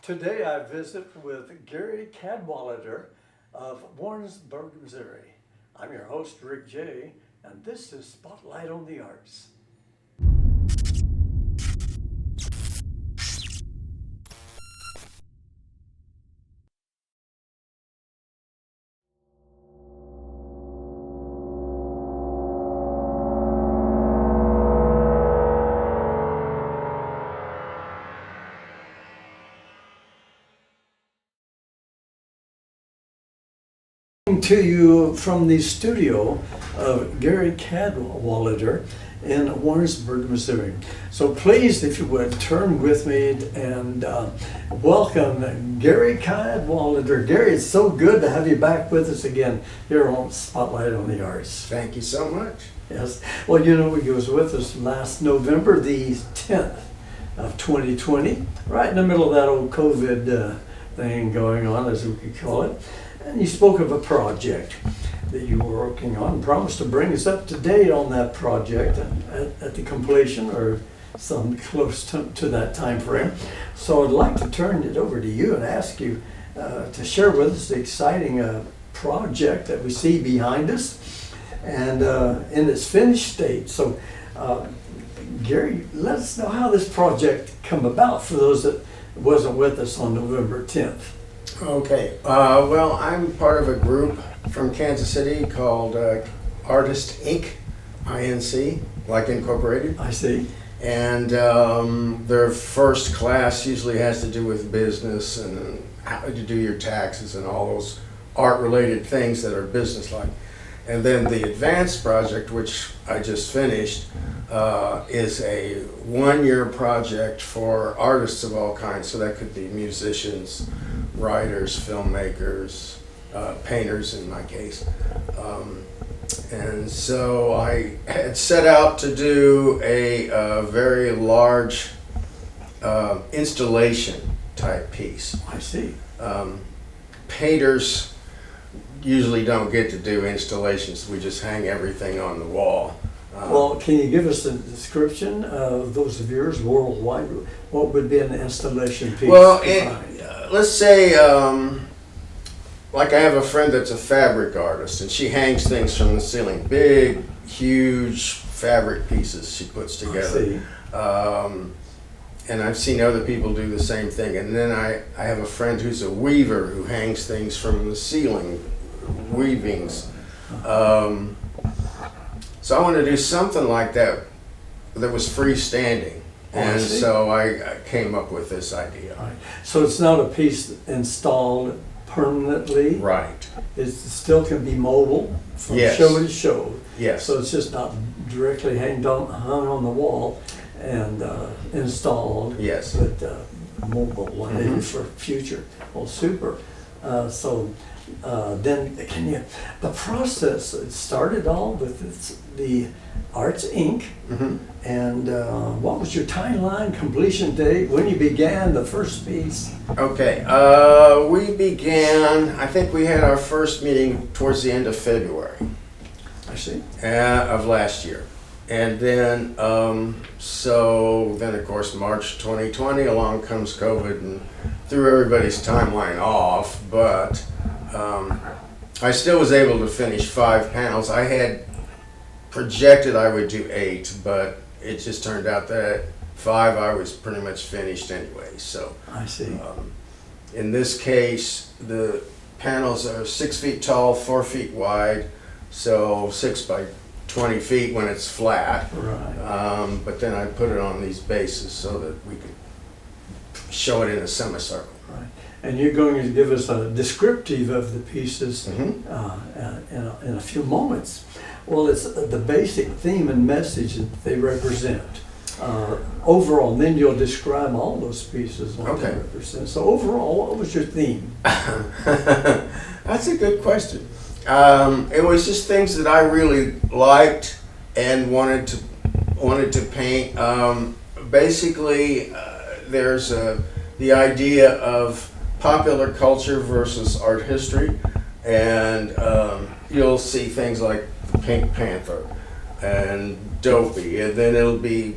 Today I visit with Gary Cadwallader of Warrensburg, Missouri. I'm your host, Rick J., and this is Spotlight on the Arts. To you from the studio of Gary Cadwallader in Warrensburg, Missouri. So please, if you would, turn with me and welcome Gary Cadwallader. Gary, it's so good to have you back with us again here on Spotlight on the Arts. Thank you so much. Yes. Well, you know, he was with us last November the 10th of 2020, right in the middle of that old COVID thing going on, as we could call it. And you spoke of a project that you were working on and promised to bring us up to date on that project at the completion or some close to that time frame. So I'd like to turn it over to you and ask you to share with us the exciting project that we see behind us and in its finished state. So Gary, let us know how this project come about for those that wasn't with us on November 10th. Okay, well, I'm part of a group from Kansas City called Artist Inc., INC, like Incorporated. I see. And their first class usually has to do with business and how to do your taxes and all those art-related things that are business-like. And then the advanced project, which I just finished, is a one-year project for artists of all kinds. So that could be musicians, writers, filmmakers, painters in my case. And so I had set out to do a very large installation type piece. I see. Painters usually don't get to do installations. We just hang everything on the wall. Well, can you give us a description of those of yours worldwide? What would be an installation piece? Well, let's say, like I have a friend that's a fabric artist, and she hangs things from the ceiling, big, huge fabric pieces she puts together. And I've seen other people do the same thing. And then I have a friend who's a weaver who hangs things from the ceiling, weavings. So I wanted to do something like that was freestanding. And so I came up with this idea. Right. So it's not a piece installed permanently? Right. It still can be mobile from Yes. show to show. Yes. So it's just not directly hung on the wall and installed. Yes. But mobile maybe for future. Well, super. Then can you, the process, it started all with the Arts Inc. Mm-hmm. And what was your timeline, completion date, when you began the first piece? Okay, we began, I think we had our first meeting towards the end of February. I see. Of last year. And then, so then of course March 2020, along comes COVID and threw everybody's timeline off, but I still was able to finish 5 panels. I had projected I would do 8, but it just turned out that 5 I was pretty much finished anyway. So I see. In this case, the panels are 6 feet tall, 4 feet wide, so 6 by 20 feet when it's flat. Right. But then I put it on these bases so that we could show it in a semicircle. Right. And you're going to give us a descriptive of the pieces Mm-hmm. in a few moments. Well, it's the basic theme and message that they represent. Overall, and then you'll describe all those pieces, what they represent. So overall, what was your theme? That's a good question. It was just things that I really liked and wanted to paint. Basically, there's the idea of popular culture versus art history, and you'll see things like Pink Panther and Dopey, and then it'll be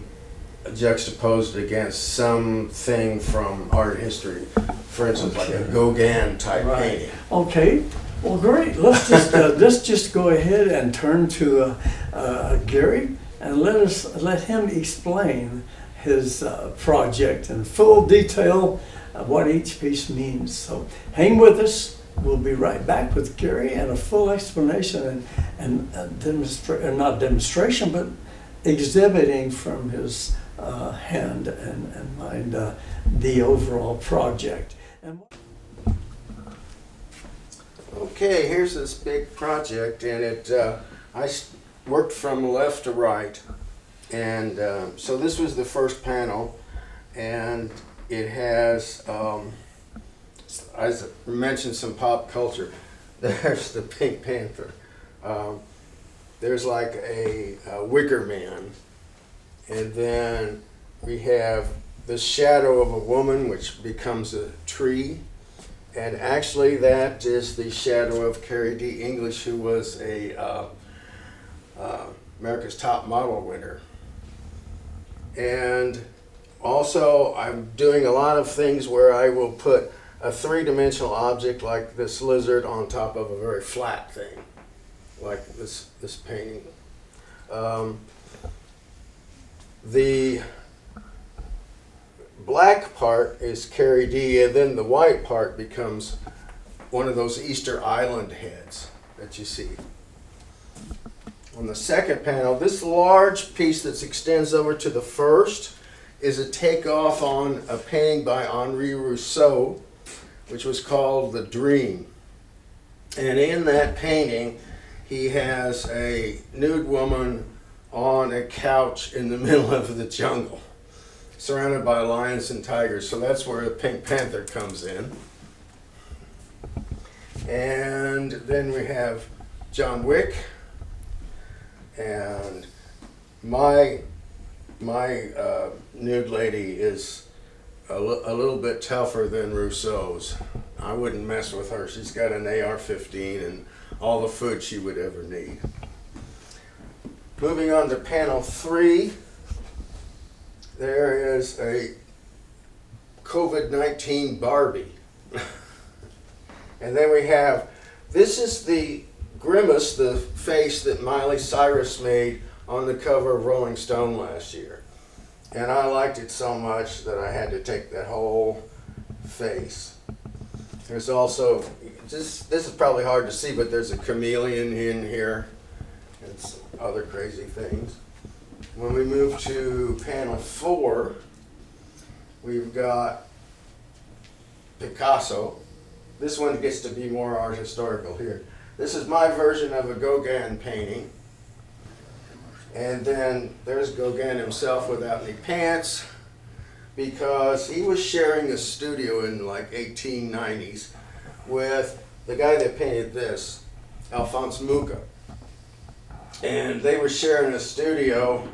juxtaposed against something from art history. For instance, like a Gauguin type painting. Okay. Well, great. Let's just go ahead and turn to Gary and let him explain his project in full detail of what each piece means. So hang with us. We'll be right back with Gary and a full explanation and not demonstration, but exhibiting from his hand and mind the overall project. Okay, here's this big project, and I worked from left to right, and so this was the first panel, and it has, as I mentioned, some pop culture. There's the Pink Panther. There's like a Wicker Man, and then we have the shadow of a woman, which becomes a tree. And actually, that is the shadow of Carrie D. English, who was a America's Top Model winner. And also, I'm doing a lot of things where I will put a three-dimensional object like this lizard on top of a very flat thing, like this painting. The black part is Carrie D, and then the white part becomes one of those Easter Island heads that you see. On the second panel, this large piece that extends over to the first is a takeoff on a painting by Henri Rousseau, which was called The Dream. And in that painting, he has a nude woman on a couch in the middle of the jungle, surrounded by lions and tigers. So that's where the Pink Panther comes in. And then we have John Wick, and my nude lady is a little bit tougher than Rousseau's. I wouldn't mess with her. She's got an AR-15 and all the food she would ever need. Moving on to panel 3, there is a COVID-19 Barbie. And then we have, this is the grimace, the face that Miley Cyrus made on the cover of Rolling Stone last year. And I liked it so much that I had to take that whole face. There's also, this is probably hard to see, but there's a chameleon in here and some other crazy things. When we move to panel 4, we've got Picasso. This one gets to be more art historical here. This is my version of a Gauguin painting. And then there's Gauguin himself without any pants, because he was sharing a studio in like 1890s with the guy that painted this, Alphonse Mucha. And they were sharing a studio.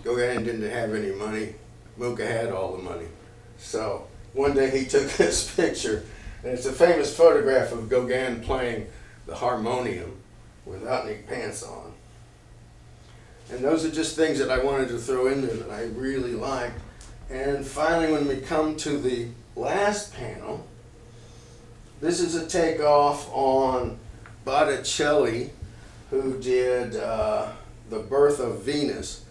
Gauguin didn't have any money. Mucha had all the money. So one day he took this picture, and it's a famous photograph of Gauguin playing the harmonium without any pants on. And those are just things that I wanted to throw in there that I really liked. And finally, when we come to the last panel, this is a takeoff on Botticelli, who did The Birth of Venus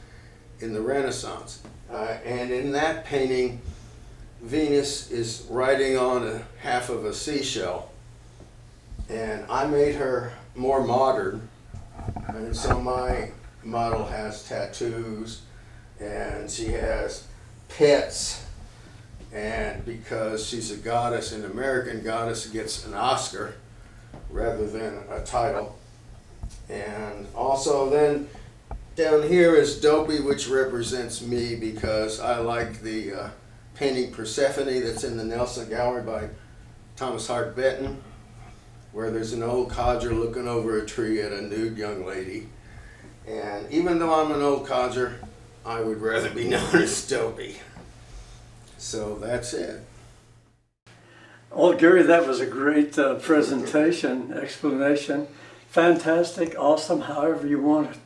in the Renaissance. And in that painting, Venus is riding on a half of a seashell. And I made her more modern. And so my model has tattoos, and she has pets, and because she's a goddess, an American goddess gets an Oscar rather than a title. And also then down here is Dopey, which represents me, because I like the painting Persephone that's in the Nelson Gallery by Thomas Hart Benton, where there's an old codger looking over a tree at a nude young lady. And even though I'm an old codger, I would rather be known as Dopey. So that's it. Well, Gary, that was a great presentation, explanation. Fantastic, awesome, however you want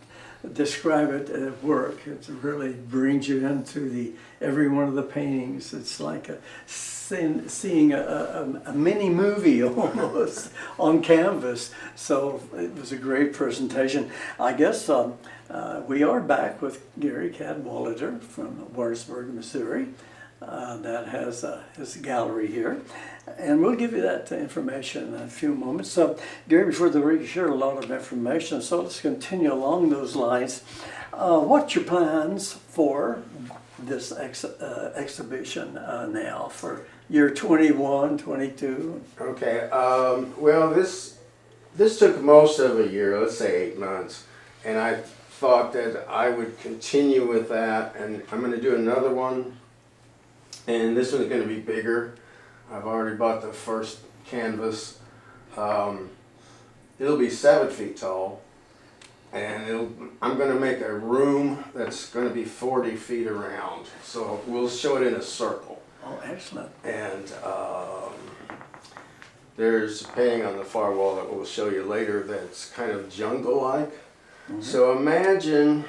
describe it at work. It really brings you into every one of the paintings. It's like seeing a mini movie almost on canvas. So it was a great presentation. I guess we are back with Gary Cadwallader from Warrensburg, Missouri. That has his gallery here. And we'll give you that information in a few moments. So, Gary, before the break, you shared a lot of information, so let's continue along those lines. What's your plans for this exhibition now for year 21, 22? Okay, well, this took most of a year, let's say 8 months, and I thought that I would continue with that, and I'm going to do another one, and this one's going to be bigger. I've already bought the first canvas. It'll be 7 feet tall, and I'm going to make a room that's going to be 40 feet around. So we'll show it in a circle. Oh, excellent. And there's a painting on the far wall that we'll show you later that's kind of jungle-like. Mm-hmm. So imagine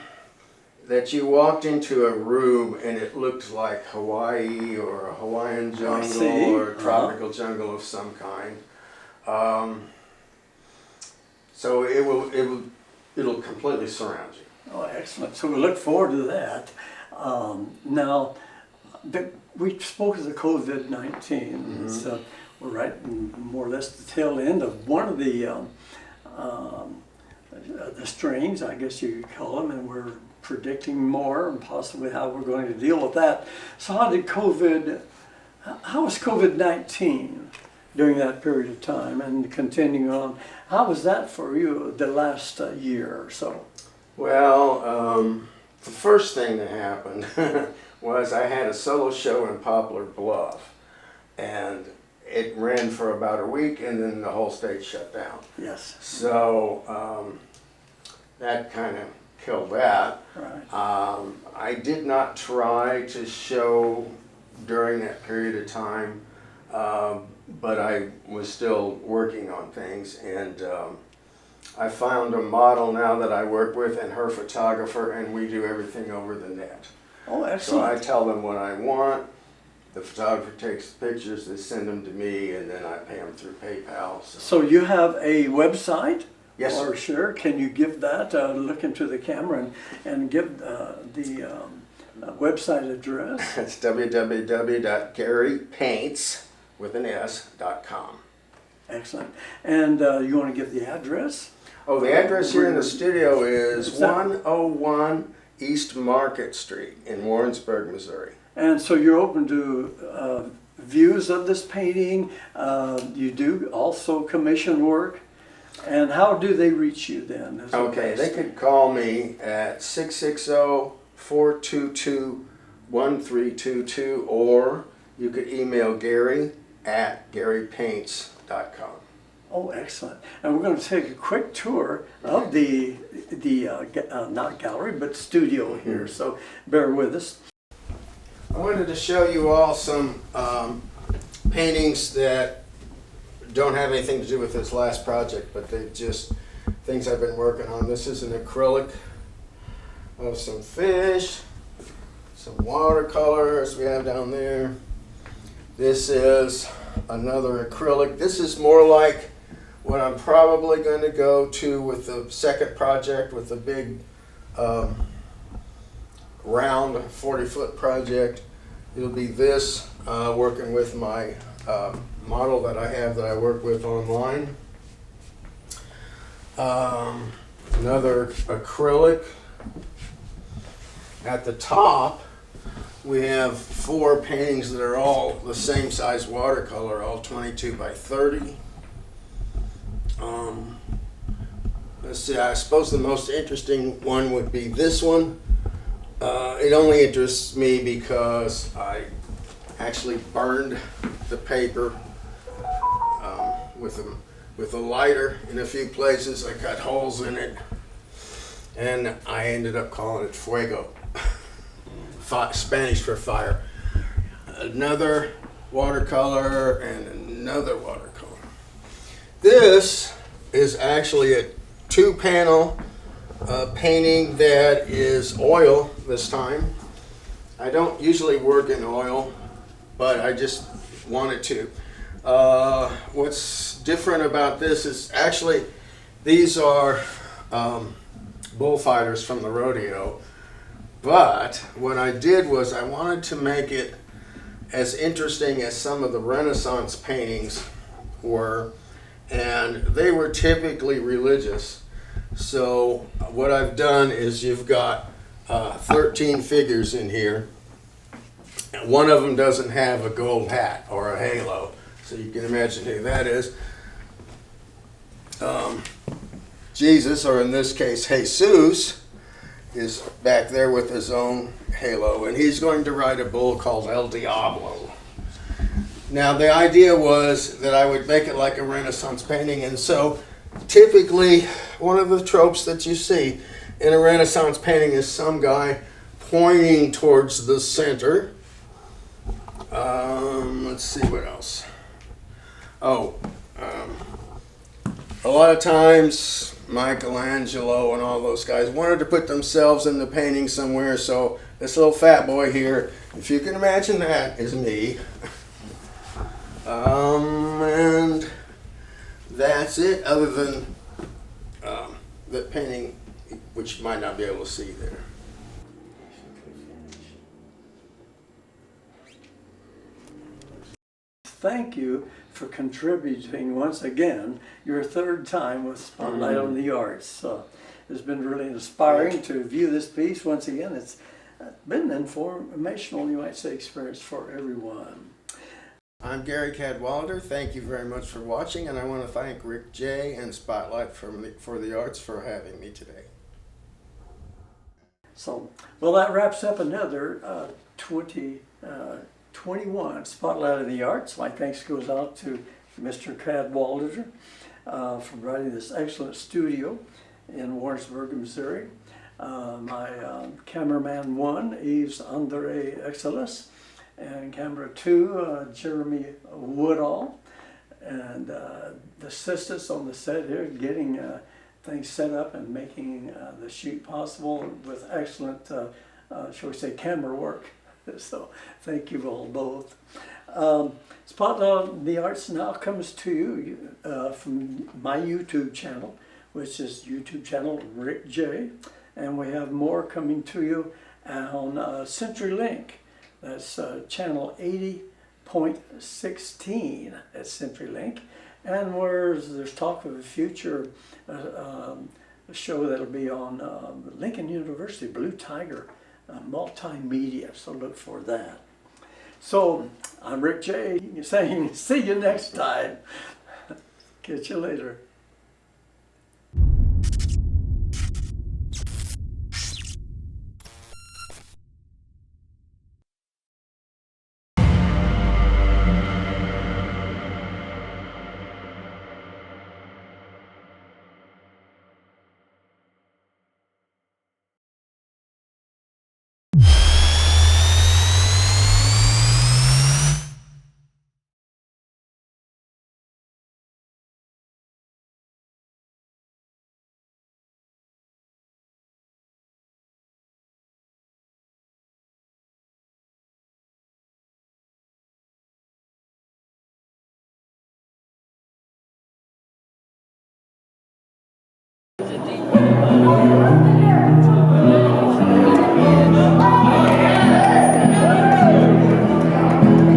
that you walked into a room and it looked like Hawaii or a Hawaiian jungle or a tropical jungle of some kind. So it'll completely surround you. Oh, excellent. So we look forward to that. Now, we spoke of the COVID-19. Mm-hmm. So we're right in more or less the tail end of one of the strains, I guess you could call them, and we're predicting more and possibly how we're going to deal with that. So how was COVID-19 during that period of time and continuing on? How was that for you the last year or so? Well, the first thing that happened was I had a solo show in Poplar Bluff, and it ran for about a week, and then the whole state shut down. Yes. So that kind of killed that. Right. I did not try to show during that period of time, but I was still working on things, and I found a model now that I work with and her photographer, and we do everything over the net. Oh, excellent. So I tell them what I want, the photographer takes the pictures, they send them to me, and then I pay them through PayPal. So you have a website? Yes, or sure. Can you give that, look into the camera and give the website address? It's www.garypaints.com. Excellent. And you want to give the address? Oh, the address here in the studio is 101 East Market Street in Warrensburg, Missouri. And so you're open to views of this painting. You do also commission work. And how do they reach you then? Okay, they could call me at 660-422-1322, or you could email Gary at garypaints.com. Oh, excellent. And we're going to take a quick tour of the not gallery, but studio here. So bear with us. I wanted to show you all some paintings that don't have anything to do with this last project, but they're just things I've been working on. This is an acrylic of some fish, some watercolors we have down there. This is another acrylic. This is more like what I'm probably going to go to with the second project, with the big round 40-foot project. It'll be this, working with my model that I have that I work with online. Another acrylic. At the top, we have 4 paintings that are all the same size watercolor, all 22 by 30. Let's see, I suppose the most interesting one would be this one. It only interests me because I actually burned the paper with a lighter in a few places. I cut holes in it, and I ended up calling it fuego, Spanish for fire. Another watercolor and another watercolor. This is actually a 2-panel a painting that is oil this time. I don't usually work in oil, but I just wanted to. What's different about this is actually these are bullfighters from the rodeo. But what I did was I wanted to make it as interesting as some of the Renaissance paintings were, and they were typically religious. So what I've done is you've got 13 figures in here. One of them doesn't have a gold hat or a halo, so you can imagine who that is. Jesus, or in this case Jesus, is back there with his own halo, and he's going to ride a bull called El Diablo. Now the idea was that I would make it like a Renaissance painting, and so typically one of the tropes that you see in a Renaissance painting is some guy pointing towards the center. Let's see what else. A lot of times Michelangelo and all those guys wanted to put themselves in the painting somewhere, so this little fat boy here, if you can imagine that, is me. And that's it, other than the painting, which you might not be able to see there. Thank you for contributing once again, your third time with Spotlight on the Arts. It's been really inspiring to view this piece once again. It's been an informational, you might say, experience for everyone. I'm Gary Cadwallader. Thank you very much for watching, and I want to thank Rick J. and Spotlight for the Arts for having me today. So, well, that wraps up another 2021 Spotlight of the Arts. My thanks goes out to Mr. Cadwallader for providing this excellent studio in Warrensburg, Missouri. My cameraman 1, Yves Andre Excelis, and camera 2, Jeremy Woodall, and the assistants on the set here getting things set up and making the shoot possible with excellent, shall we say, camera work. So thank you all both. Spotlight on the Arts now comes to you from my YouTube channel, which is YouTube channel Rick J. And we have more coming to you on CenturyLink. That's channel 80.16 at CenturyLink. And there's talk of a future show that'll be on Lincoln University, Blue Tiger multimedia, so look for that. So I'm Rick J. saying see you next time. Catch you later.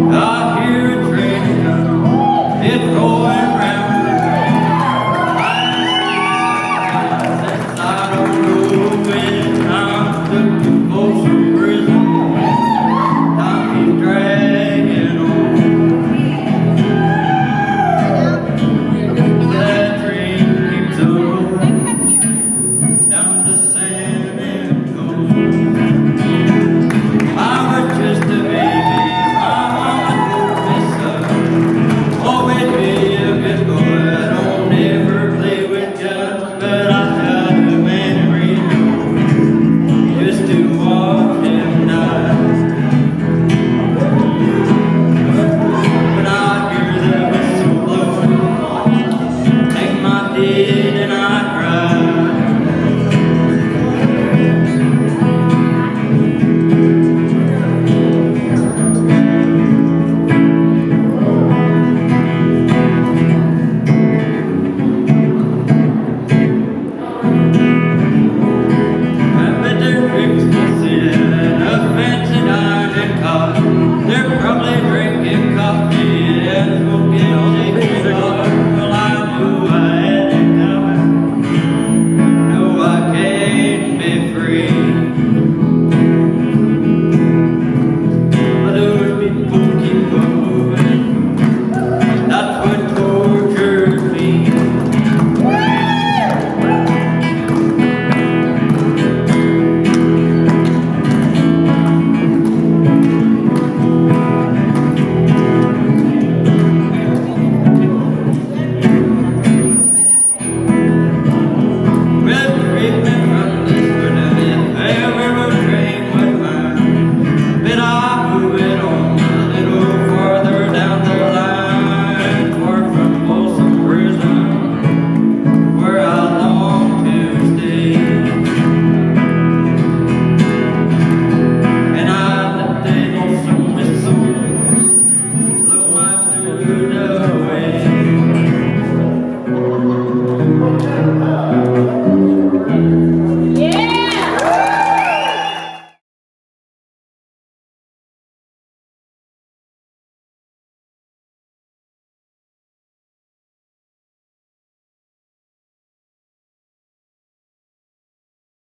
I hear a train coming, it's going